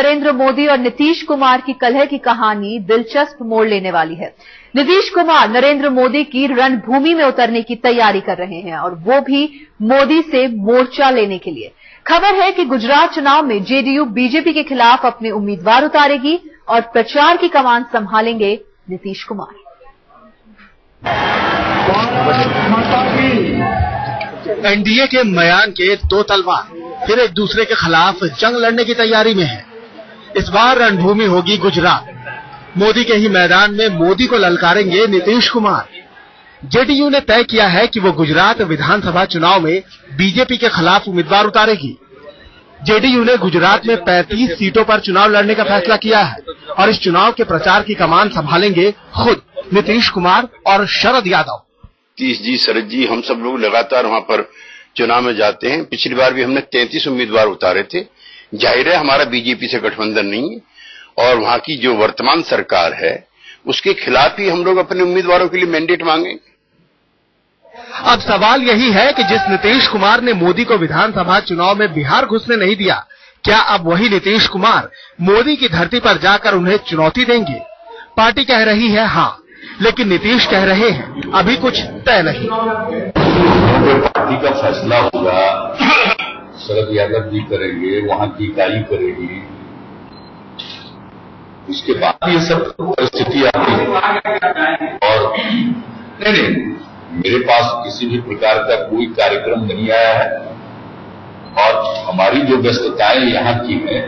नरेंद्र मोदी और नीतीश कुमार की कलह की कहानी दिलचस्प मोड़ लेने वाली है। नीतीश कुमार नरेंद्र मोदी की रणभूमि में उतरने की तैयारी कर रहे हैं और वो भी मोदी से मोर्चा लेने के लिए। खबर है कि गुजरात चुनाव में जेडीयू बीजेपी के खिलाफ अपने उम्मीदवार उतारेगी और प्रचार की कमान संभालेंगे नीतीश कुमार। एनडीए के मयान के दो तलवार फिर एक दूसरे के खिलाफ जंग लड़ने की तैयारी में है। इस बार रणभूमि होगी गुजरात। मोदी के ही मैदान में मोदी को ललकारेंगे नीतीश कुमार। जेडीयू ने तय किया है कि वो गुजरात विधानसभा चुनाव में बीजेपी के खिलाफ उम्मीदवार उतारेगी। जेडीयू ने गुजरात में 35 सीटों पर चुनाव लड़ने का फैसला किया है और इस चुनाव के प्रचार की कमान संभालेंगे खुद नीतीश कुमार और शरद यादव। नीतीश जी, शरद जी, हम सब लोग लगातार वहां पर चुनाव में जाते हैं। पिछली बार भी हमने 33 उम्मीदवार उतारे थे। जाहिर है हमारा बीजेपी से गठबंधन नहीं है और वहां की जो वर्तमान सरकार है उसके खिलाफ ही हम लोग अपने उम्मीदवारों के लिए मैंडेट मांगेंगे। अब सवाल यही है कि जिस नीतीश कुमार ने मोदी को विधानसभा चुनाव में बिहार घुसने नहीं दिया, क्या अब वही नीतीश कुमार मोदी की धरती पर जाकर उन्हें चुनौती देंगे? पार्टी कह रही है हाँ, लेकिन नीतीश कह रहे हैं अभी कुछ तय नहीं। पार्टी का फैसला होगा, शरद यादव जी करेंगे, वहां की इकाई करेगी, उसके बाद ये सब परिस्थिति आती है। और नहीं, मेरे पास किसी भी प्रकार का कोई कार्यक्रम नहीं आया है और हमारी जो व्यस्तताएं यहाँ की है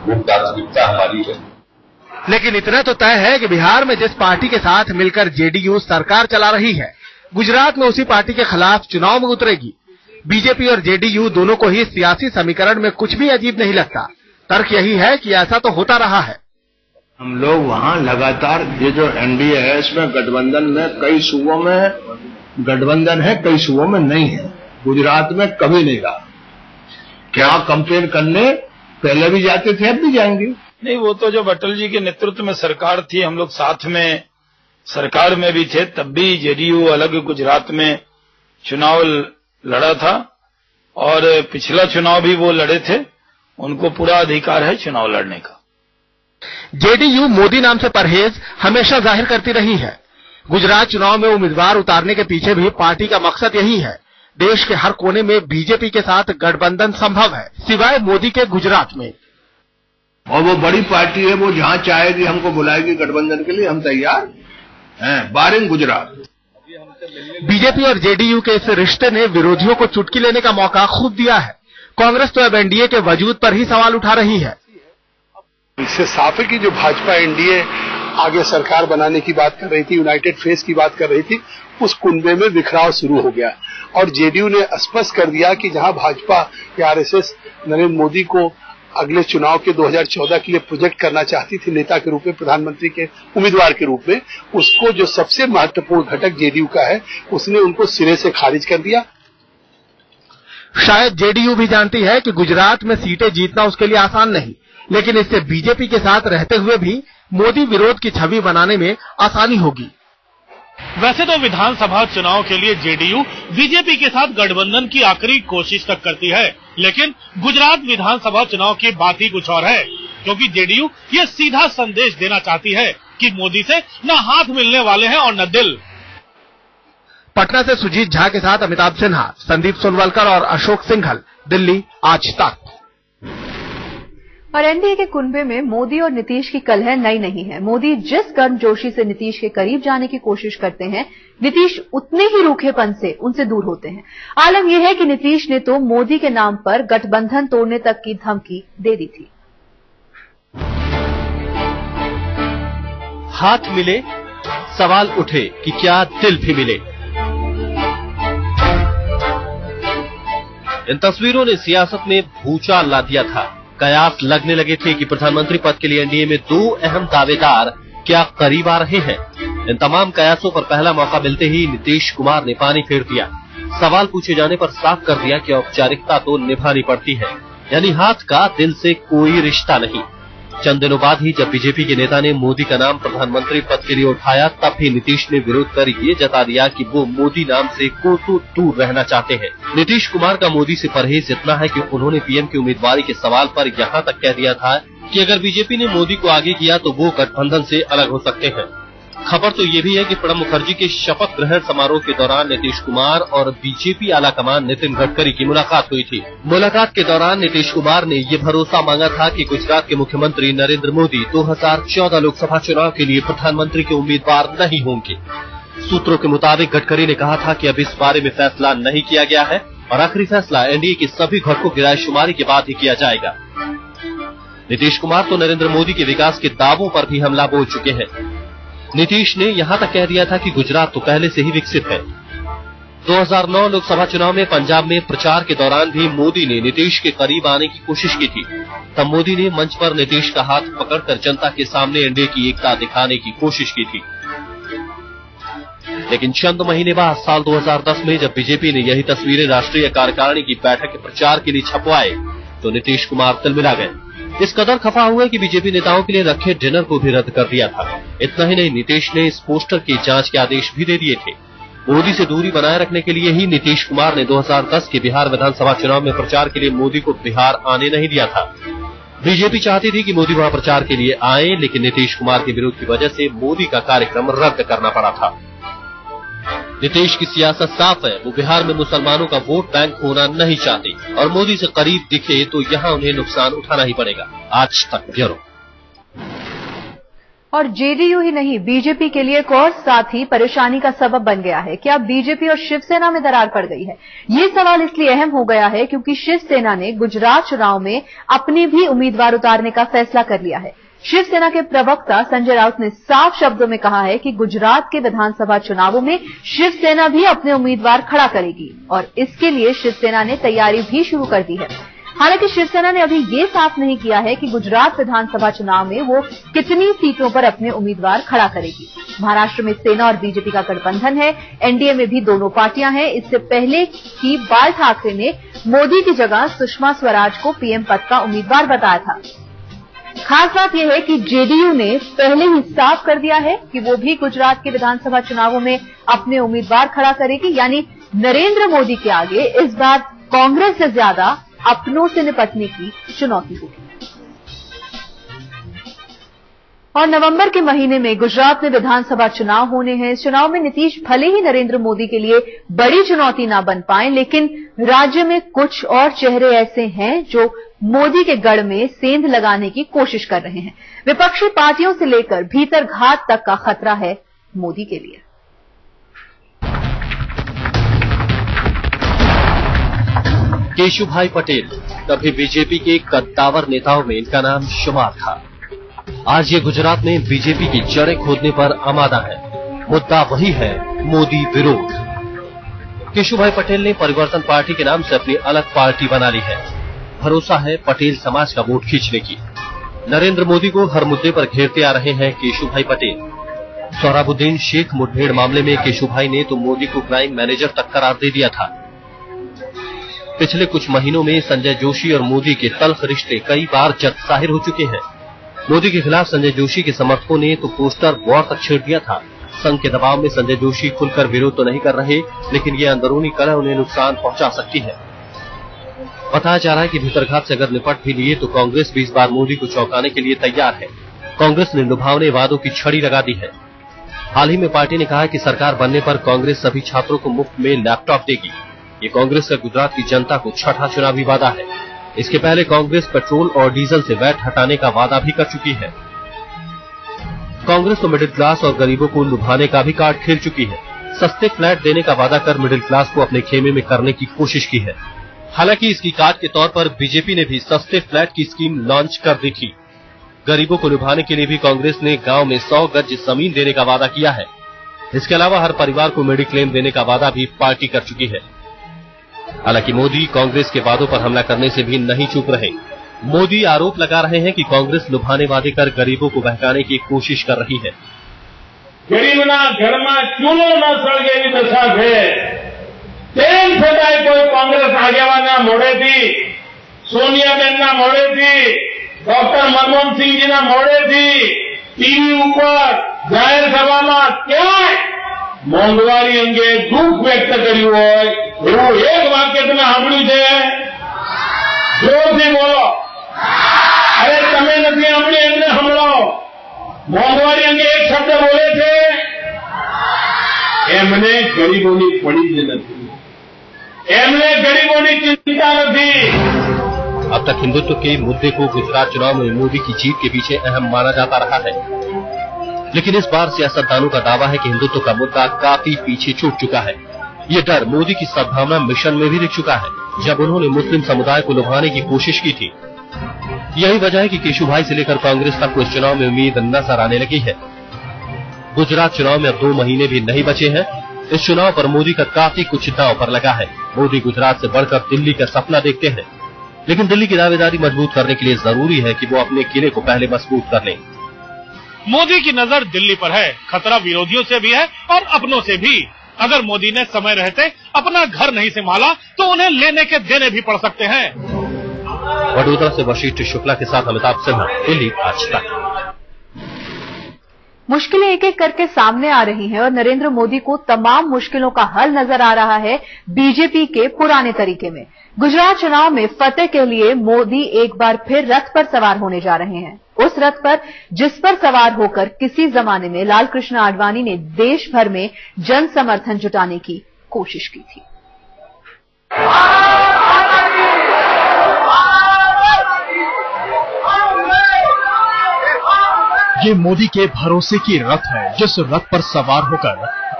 वो प्राथमिकता हमारी है। लेकिन इतना तो तय है कि बिहार में जिस पार्टी के साथ मिलकर जेडीयू सरकार चला रही है, गुजरात में उसी पार्टी के खिलाफ चुनाव में उतरेगी। बीजेपी और जेडीयू दोनों को ही सियासी समीकरण में कुछ भी अजीब नहीं लगता। तर्क यही है कि ऐसा तो होता रहा है। हम लोग वहाँ लगातार ये जो एनडीए है इसमें गठबंधन में कई सूबों में गठबंधन है, कई सूबों में नहीं है। गुजरात में कभी नहीं रहा। क्या कंपेयर करने पहले भी जाते थे, अब भी जाएंगे। नहीं, वो तो जब अटल जी के नेतृत्व में सरकार थी, हम लोग साथ में सरकार में भी थे, तब भी जेडीयू अलग गुजरात में चुनाव लड़ा था और पिछला चुनाव भी वो लड़े थे। उनको पूरा अधिकार है चुनाव लड़ने का। जेडीयू मोदी नाम से परहेज हमेशा जाहिर करती रही है। गुजरात चुनाव में उम्मीदवार उतारने के पीछे भी पार्टी का मकसद यही है। देश के हर कोने में बीजेपी के साथ गठबंधन संभव है, सिवाय मोदी के गुजरात में। और वो बड़ी पार्टी है, वो जहाँ चाहेगी हमको बुलाएगी गठबंधन के लिए, हम तैयार हैं, बारिंग गुजरात। बीजेपी और जेडीयू के इस रिश्ते ने विरोधियों को चुटकी लेने का मौका खूब दिया है। कांग्रेस तो अब एनडीए के वजूद पर ही सवाल उठा रही है। इससे साफ है कि जो भाजपा एनडीए आगे सरकार बनाने की बात कर रही थी, यूनाइटेड फेस की बात कर रही थी, उस कुंबे में बिखराव शुरू हो गया और जेडीयू ने स्पष्ट कर दिया कि जहां भाजपा या आरएसएस नरेंद्र मोदी को अगले चुनाव के 2014 के लिए प्रोजेक्ट करना चाहती थी नेता के रूप में, प्रधानमंत्री के उम्मीदवार के रूप में, उसको जो सबसे महत्वपूर्ण घटक जेडीयू का है उसने उनको सिरे से खारिज कर दिया। शायद जेडीयू भी जानती है कि गुजरात में सीटें जीतना उसके लिए आसान नहीं, लेकिन इससे बीजेपी के साथ रहते हुए भी मोदी विरोध की छवि बनाने में आसानी होगी। वैसे तो विधानसभा चुनाव के लिए जेडीयू बीजेपी के साथ गठबंधन की आखिरी कोशिश तक करती है, लेकिन गुजरात विधानसभा चुनाव की बात ही कुछ और है, क्योंकि जेडीयू ये सीधा संदेश देना चाहती है कि मोदी से न हाथ मिलने वाले हैं और न दिल। पटना से सुजीत झा के साथ अमिताभ सिन्हा, संदीप सोनवलकर और अशोक सिंघल, दिल्ली, आज तक। और एनडीए के कुनबे में मोदी और नीतीश की कलह नई नहीं है। मोदी जिस गर्मजोशी से नीतीश के करीब जाने की कोशिश करते हैं, नीतीश उतने ही रूखेपन से उनसे दूर होते हैं। आलम यह है कि नीतीश ने तो मोदी के नाम पर गठबंधन तोड़ने तक की धमकी दे दी थी। हाथ मिले, सवाल उठे कि क्या दिल भी मिले। इन तस्वीरों ने सियासत में भूचाल ला दिया था। कयास लगने लगे थे कि प्रधानमंत्री पद के लिए एनडीए में दो अहम दावेदार क्या करीब आ रहे हैं। इन तमाम कयासों पर पहला मौका मिलते ही नीतीश कुमार ने पानी फेर दिया। सवाल पूछे जाने पर साफ कर दिया कि औपचारिकता तो निभानी पड़ती है, यानी हाथ का दिल से कोई रिश्ता नहीं। चंद दिनों बाद ही जब बीजेपी के नेता ने मोदी का नाम प्रधानमंत्री पद के लिए उठाया, तब भी नीतीश ने विरोध कर ये जता दिया कि वो मोदी नाम से कोसों दूर रहना चाहते हैं। नीतीश कुमार का मोदी से परहेज इतना है कि उन्होंने पीएम की उम्मीदवारी के सवाल पर यहाँ तक कह दिया था कि अगर बीजेपी ने मोदी को आगे किया तो वो गठबंधन से अलग हो सकते हैं। खबर तो ये भी है कि प्रणब मुखर्जी के शपथ ग्रहण समारोह के दौरान नीतीश कुमार और बीजेपी आलाकमान नितिन गडकरी की मुलाकात हुई थी। मुलाकात के दौरान नीतीश कुमार ने ये भरोसा मांगा था कि गुजरात के मुख्यमंत्री नरेंद्र मोदी 2014 लोकसभा चुनाव के लिए प्रधानमंत्री के उम्मीदवार नहीं होंगे। सूत्रों के मुताबिक गडकरी ने कहा था कि अब इस बारे में फैसला नहीं किया गया है और आखिरी फैसला एनडीए की सभी घटकों की रायशुमारी के बाद ही किया जाएगा। नीतीश कुमार तो नरेंद्र मोदी के विकास के दावों पर भी हमला बोल चुके हैं। नीतीश ने यहां तक कह दिया था कि गुजरात तो पहले से ही विकसित है। 2009 लोकसभा चुनाव में पंजाब में प्रचार के दौरान भी मोदी ने नीतीश के करीब आने की कोशिश की थी। तब मोदी ने मंच पर नीतीश का हाथ पकड़कर जनता के सामने एनडीए की एकता दिखाने की कोशिश की थी। लेकिन चंद महीने बाद साल 2010 में जब बीजेपी ने यही तस्वीरें राष्ट्रीय कार्यकारिणी की बैठक के प्रचार के लिए छपवाए तो नीतीश कुमार तिलमिला गए। इस कदर खफा हुए कि बीजेपी नेताओं के लिए रखे डिनर को भी रद्द कर दिया था। इतना ही नहीं, नीतीश ने इस पोस्टर की जांच के आदेश भी दे दिए थे। मोदी से दूरी बनाए रखने के लिए ही नीतीश कुमार ने 2010 के बिहार विधानसभा चुनाव में प्रचार के लिए मोदी को बिहार आने नहीं दिया था। बीजेपी चाहती थी कि मोदी वहां प्रचार के लिए आए, लेकिन नीतीश कुमार के विरोध की वजह से मोदी का कार्यक्रम रद्द करना पड़ा था। नीतीश की सियासत साफ है, वो बिहार में मुसलमानों का वोट बैंक होना नहीं चाहते और मोदी से करीब दिखे तो यहाँ उन्हें नुकसान उठाना ही पड़ेगा। आज तक ब्यूरो। और जेडीयू ही नहीं, बीजेपी के लिए एक और साथी परेशानी का सबब बन गया है। क्या बीजेपी और शिवसेना में दरार पड़ गई है? ये सवाल इसलिए अहम हो गया है क्योंकि शिवसेना ने गुजरात चुनाव में अपने भी उम्मीदवार उतारने का फैसला कर लिया है। शिवसेना के प्रवक्ता संजय राउत ने साफ शब्दों में कहा है कि गुजरात के विधानसभा चुनावों में शिवसेना भी अपने उम्मीदवार खड़ा करेगी और इसके लिए शिवसेना ने तैयारी भी शुरू कर दी है। हालांकि शिवसेना ने अभी ये साफ नहीं किया है कि गुजरात विधानसभा चुनाव में वो कितनी सीटों पर अपने उम्मीदवार खड़ा करेगी। महाराष्ट्र में सेना और बीजेपी का गठबंधन है, एनडीए में भी दोनों पार्टियां हैं। इससे पहले की बाल ठाकरे ने मोदी की जगह सुषमा स्वराज को पीएम पद का उम्मीदवार बताया था। खास बात यह है कि जेडीयू ने पहले ही साफ कर दिया है कि वो भी गुजरात के विधानसभा चुनावों में अपने उम्मीदवार खड़ा करेगी, यानी नरेंद्र मोदी के आगे इस बार कांग्रेस से ज्यादा अपनों से निपटने की चुनौती होगी। और नवंबर के महीने में गुजरात में विधानसभा चुनाव होने हैं। इस चुनाव में नीतीश भले ही नरेंद्र मोदी के लिए बड़ी चुनौती ना बन पाए, लेकिन राज्य में कुछ और चेहरे ऐसे हैं जो मोदी के गढ़ में सेंध लगाने की कोशिश कर रहे हैं। विपक्षी पार्टियों से लेकर भीतर घात तक का खतरा है मोदी के लिए। केशुभाई पटेल कभी बीजेपी के कद्दावर नेताओं में इनका नाम शुमार था। आज ये गुजरात में बीजेपी की जड़ें खोदने पर आमादा है। मुद्दा वही है, मोदी विरोध। केशुभाई पटेल ने परिवर्तन पार्टी के नाम से अपनी अलग पार्टी बना ली है। भरोसा है पटेल समाज का वोट खींचने की। नरेंद्र मोदी को हर मुद्दे पर घेरते आ रहे हैं केशुभाई पटेल। सोहराबुद्दीन शेख मुठभेड़ मामले में केशुभाई ने तो मोदी को क्राइम मैनेजर तक करार दे दिया था। पिछले कुछ महीनों में संजय जोशी और मोदी के तल्ख रिश्ते कई बार जग जाहिर हो चुके हैं। मोदी के खिलाफ संजय जोशी के समर्थकों ने तो पोस्टर वॉर तक छेड़ दिया था। संघ के दबाव में संजय जोशी खुलकर विरोध तो नहीं कर रहे, लेकिन ये अंदरूनी कलह उन्हें नुकसान पहुंचा सकती है। बताया जा रहा है कि भीतरघात से अगर निपट भी लिए तो कांग्रेस भी इस बार मोदी को चौंकाने के लिए तैयार है। कांग्रेस ने लुभावने वादों की छड़ी लगा दी है। हाल ही में पार्टी ने कहा है कि सरकार बनने पर कांग्रेस सभी छात्रों को मुफ्त में लैपटॉप देगी। ये कांग्रेस का गुजरात की जनता को छठा चुनावी वादा है। इसके पहले कांग्रेस पेट्रोल और डीजल से वैट हटाने का वादा भी कर चुकी है। कांग्रेस तो मिडिल क्लास और गरीबों को लुभाने का भी कार्ड खेल चुकी है। सस्ते फ्लैट देने का वादा कर मिडिल क्लास को अपने खेमे में करने की कोशिश की है। हालांकि इसकी काट के तौर पर बीजेपी ने भी सस्ते फ्लैट की स्कीम लॉन्च कर दी थी। गरीबों को लुभाने के लिए भी कांग्रेस ने गांव में 100 गज जमीन देने का वादा किया है। इसके अलावा हर परिवार को मेडिक्लेम देने का वादा भी पार्टी कर चुकी है। हालांकि मोदी कांग्रेस के वादों पर हमला करने से भी नहीं चूक रहे। मोदी आरोप लगा रहे हैं कि कांग्रेस लुभाने वादे कर गरीबों को बहकाने की कोशिश कर रही है। गरीबना घर में चूलो न सળગે એવી દશા છે। તેમ છતાંય કોઈ કોંગ્રેસ આગેવાનના મોઢેથી, સોનિયાબેનના મોઢેથી ડોક્ટર મનમોહન સિંહજીના મોડેથી ટીવી ઉપર જાહેર સભામાં ક્યાંય મોંઘવારી અંગે દુઃખ વ્યક્ત કર્યું હોય એવું એક વાક્ય તમે સાંભળ્યું છે? જોરથી બોલો. અરે તમે નથી સાંભળ્યું એમને સાંભળો. મોંઘવારી અંગે એક શબ્દ બોલે છે? એમને ગરીબોની પડી જ નથી, એમને गरीबों की चिंता नहीं। अब तक हिंदुत्व के मुद्दे को गुजरात चुनाव में मोदी की जीत के पीछे अहम माना जाता रहा है, लेकिन इस बार सियासतदानों का दावा है कि हिंदुत्व का मुद्दा काफी पीछे छूट चुका है। ये डर मोदी की सद्भावना मिशन में भी दिख चुका है, जब उन्होंने मुस्लिम समुदाय को लुभाने की कोशिश की थी। यही वजह है कि केशुभाई से लेकर कांग्रेस तक को इस चुनाव में उम्मीद नजर आने लगी है। गुजरात चुनाव में अब 2 महीने भी नहीं बचे हैं। इस चुनाव पर मोदी का काफी कुछ दांव पर लगा है। मोदी गुजरात से बढ़कर दिल्ली का सपना देखते हैं, लेकिन दिल्ली की दावेदारी मजबूत करने के लिए जरूरी है कि वो अपने किले को पहले मजबूत कर लें। मोदी की नजर दिल्ली पर है, खतरा विरोधियों से भी है और अपनों से भी। अगर मोदी ने समय रहते अपना घर नहीं संभाला तो उन्हें लेने के देने भी पड़ सकते हैं। वडोदरा से वशिष्ठ शुक्ला के साथ अमिताभ सिन्हा, दिल्ली आज तक। मुश्किलें एक एक करके सामने आ रही हैं और नरेंद्र मोदी को तमाम मुश्किलों का हल नजर आ रहा है बीजेपी के पुराने तरीके में। गुजरात चुनाव में फतेह के लिए मोदी एक बार फिर रथ पर सवार होने जा रहे हैं, उस रथ पर जिस पर सवार होकर किसी जमाने में लालकृष्ण आडवाणी ने देश भर में जन समर्थन जुटाने की कोशिश की थी। ये मोदी के भरोसे की रथ है, जिस रथ पर सवार होकर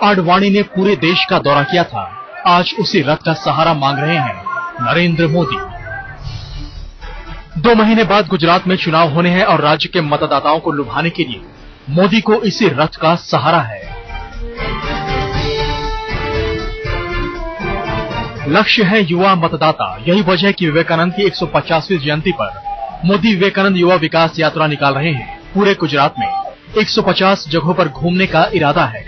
आडवाणी ने पूरे देश का दौरा किया था। आज उसी रथ का सहारा मांग रहे हैं नरेंद्र मोदी। 2 महीने बाद गुजरात में चुनाव होने हैं और राज्य के मतदाताओं को लुभाने के लिए मोदी को इसी रथ का सहारा है। लक्ष्य है युवा मतदाता। यही वजह है कि विवेकानंद की 150वीं जयंती पर मोदी विवेकानंद युवा विकास यात्रा निकाल रहे हैं। पूरे गुजरात में 150 जगहों पर घूमने का इरादा है।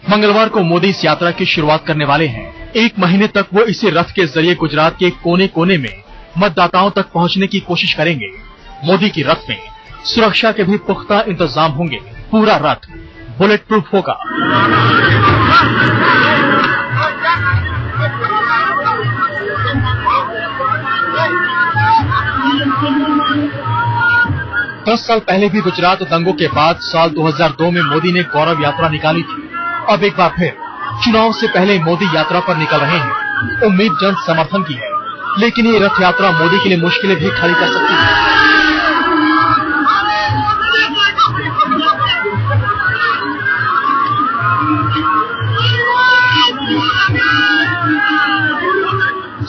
मंगलवार को मोदी इस यात्रा की शुरुआत करने वाले हैं। 1 महीने तक वो इसी रथ के जरिए गुजरात के कोने कोने में मतदाताओं तक पहुंचने की कोशिश करेंगे। मोदी की रथ में सुरक्षा के भी पुख्ता इंतजाम होंगे। पूरा रथ बुलेट प्रूफ होगा। दस साल पहले भी गुजरात दंगों के बाद साल 2002 में मोदी ने गौरव यात्रा निकाली थी। अब एक बार फिर चुनाव से पहले मोदी यात्रा पर निकल रहे हैं। उम्मीद जन समर्थन की है, लेकिन ये रथ यात्रा मोदी के लिए मुश्किलें भी खड़ी कर सकती है।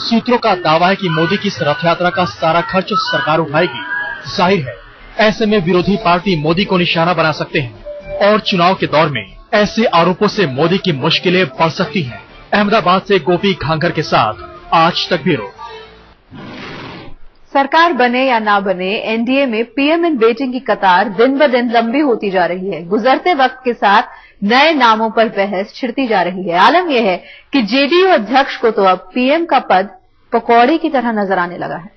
सूत्रों का दावा है कि मोदी की इस रथ यात्रा का सारा खर्च सरकार उठाएगी। जाहिर है, ऐसे में विरोधी पार्टी मोदी को निशाना बना सकते हैं और चुनाव के दौर में ऐसे आरोपों से मोदी की मुश्किलें बढ़ सकती हैं। अहमदाबाद से गोपी घांगर के साथ आज तक ब्यूरो। सरकार बने या ना बने, एनडीए में पीएम इन वेटिंग की कतार दिन ब दिन लंबी होती जा रही है। गुजरते वक्त के साथ नए नामों पर बहस छिड़ती जा रही है। आलम यह है कि जेडीयू अध्यक्ष को तो अब पीएम का पद पकौड़ी की तरह नजर आने लगा है।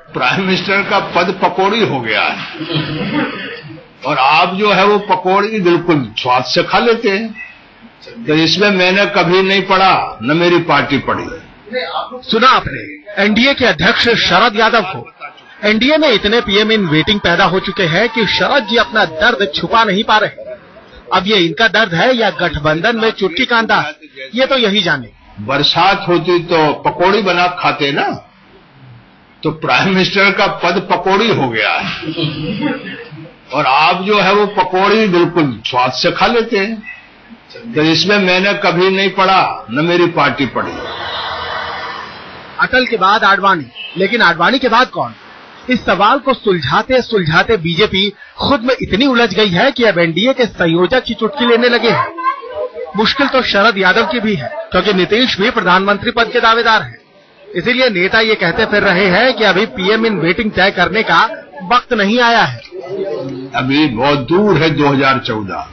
प्राइम मिनिस्टर का पद पकौड़ी हो गया है और आप जो है वो पकौड़ी बिल्कुल स्वाद से खा लेते हैं। तो इसमें मैंने कभी नहीं पढ़ा, न मेरी पार्टी पढ़ी। सुना आपने एनडीए के अध्यक्ष शरद यादव को। एनडीए में इतने पीएम इन वेटिंग पैदा हो चुके हैं कि शरद जी अपना दर्द छुपा नहीं पा रहे। अब ये इनका दर्द है या गठबंधन में चुटकी का अंदाज, ये तो यही जाने। बरसात होती तो पकौड़ी बना खाते ना, तो प्राइम मिनिस्टर का पद पकौड़ी हो गया है और आप जो है वो पकौड़ी बिल्कुल स्वाद से खा लेते हैं। तो इसमें मैंने कभी नहीं पढ़ा, न मेरी पार्टी पढ़ी। अटल के बाद आडवाणी, लेकिन आडवाणी के बाद कौन? इस सवाल को सुलझाते सुलझाते बीजेपी खुद में इतनी उलझ गई है कि अब एनडीए के संयोजक की चुटकी लेने लगे हैं। मुश्किल तो शरद यादव की भी है, क्योंकि नीतीश भी प्रधानमंत्री पद के दावेदार हैं। इसीलिए नेता ये कहते फिर रहे हैं कि अभी पीएम इन वेटिंग तय करने का वक्त नहीं आया है। अभी बहुत दूर है 2014,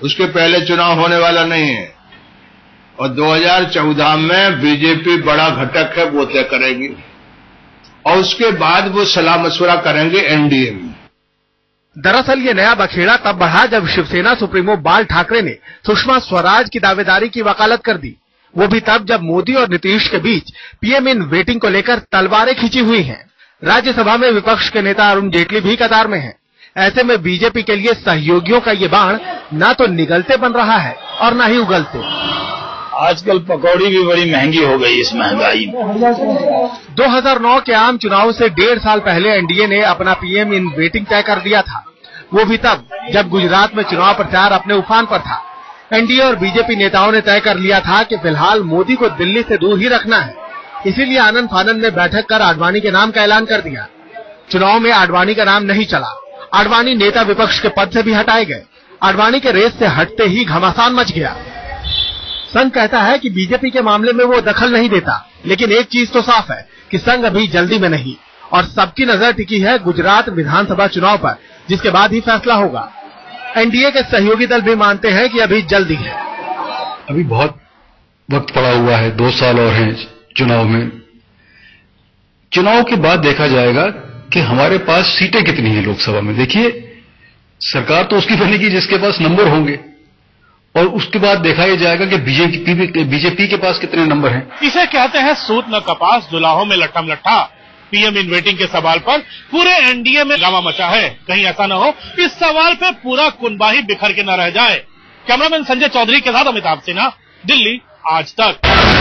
उसके पहले चुनाव होने वाला नहीं है और 2014 में बीजेपी बड़ा घटक है, वो तय करेगी। और उसके बाद वो सलाह मशवरा करेंगे एनडीए में। दरअसल ये नया बखेड़ा तब बढ़ा जब शिवसेना सुप्रीमो बाल ठाकरे ने सुषमा स्वराज की दावेदारी की वकालत कर दी। वो भी तब जब मोदी और नीतीश के बीच पीएम इन वेटिंग को लेकर तलवारें खींची हुई हैं। राज्यसभा में विपक्ष के नेता अरुण जेटली भी कतार में हैं। ऐसे में बीजेपी के लिए सहयोगियों का ये बाण न तो निगलते बन रहा है और न ही उगलते। आजकल पकौड़ी भी बड़ी महंगी हो गई इस महंगाई में। 2009 के आम चुनाव से 1.5 साल पहले एनडीए ने अपना पीएम इन वेटिंग तय कर दिया था। वो भी तब जब गुजरात में चुनाव प्रचार अपने उफान पर था। एनडीए और बीजेपी नेताओं ने तय कर लिया था कि फिलहाल मोदी को दिल्ली से दूर ही रखना है। इसीलिए आनंद फानंद में बैठक कर आडवाणी के नाम का ऐलान कर दिया। चुनाव में आडवाणी का नाम नहीं चला। आडवाणी नेता विपक्ष के पद से भी हटाए गए। आडवाणी के रेस से हटते ही घमासान मच गया। संघ कहता है कि बीजेपी के मामले में वो दखल नहीं देता, लेकिन एक चीज तो साफ है कि संघ अभी जल्दी में नहीं और सबकी नजर टिकी है गुजरात विधानसभा चुनाव पर, जिसके बाद ही फैसला होगा। एनडीए के सहयोगी दल भी मानते हैं कि अभी जल्दी है। अभी बहुत वक्त पड़ा हुआ है, 2 साल और हैं चुनाव में। चुनाव के बाद देखा जाएगा कि हमारे पास सीटें कितनी हैं लोकसभा में। देखिए, सरकार तो उसकी बनेगी जिसके पास नंबर होंगे, और उसके बाद देखा यह जाएगा कि बीजेपी के पास कितने नंबर हैं। इसे कहते हैं सूत न कपास दुलाहों में लट्ठम लट्ठा। पीएम इन वेटिंग के सवाल पर पूरे एनडीए में ड्रामा मचा है। कहीं ऐसा न हो इस सवाल पे पूरा कुनबा ही बिखर के न रह जाए। कैमरामैन संजय चौधरी के साथ अमिताभ सिन्हा, दिल्ली आज तक।